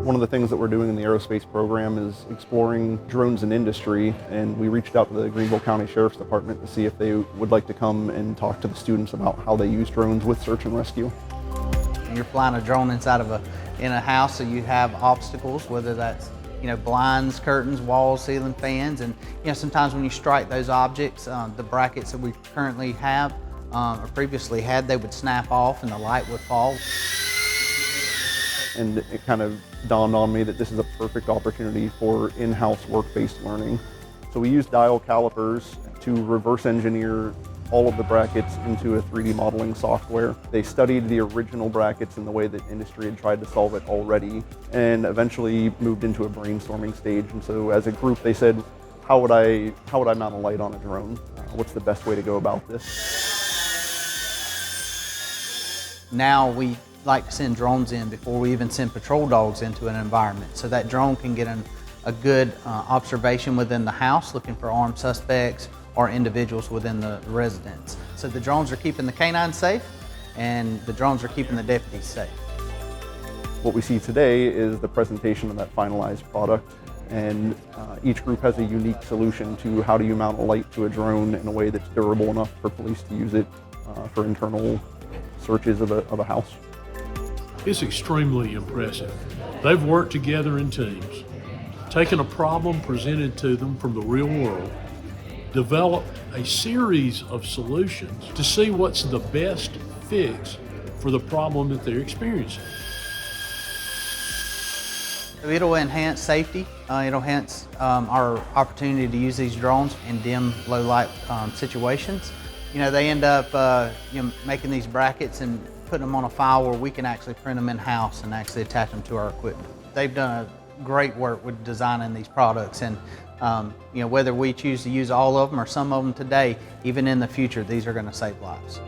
One of the things that we're doing in the aerospace program is exploring drones in industry, and we reached out to the Greenville County Sheriff's Department to see if they would like to come and talk to the students about how they use drones with search and rescue. You're flying a drone inside of in a house, so you have obstacles, whether that's blinds, curtains, walls, ceiling, fans, and sometimes when you strike those objects, the brackets that we currently have or previously had, they would snap off and the light would fall. And it kind of dawned on me that this is a perfect opportunity for in-house work-based learning. So we used dial calipers to reverse engineer all of the brackets into a 3D modeling software. They studied the original brackets in the way that industry had tried to solve it already, and eventually moved into a brainstorming stage. And so as a group, they said, how would I mount a light on a drone? What's the best way to go about this? Now we like to send drones in before we even send patrol dogs into an environment, so that drone can get a good observation within the house, looking for armed suspects or individuals within the residence. So the drones are keeping the canines safe, and the drones are keeping the deputies safe. What we see today is the presentation of that finalized product, and each group has a unique solution to how do you mount a light to a drone in a way that's durable enough for police to use it for internal searches of a house. It's extremely impressive. They've worked together in teams, taken a problem presented to them from the real world, developed a series of solutions to see what's the best fix for the problem that they're experiencing. It'll enhance safety. It'll enhance our opportunity to use these drones in dim, low light situations. They end up making these brackets and putting them on a file where we can actually print them in-house and actually attach them to our equipment. They've done great work with designing these products, and whether we choose to use all of them or some of them today, even in the future, these are going to save lives.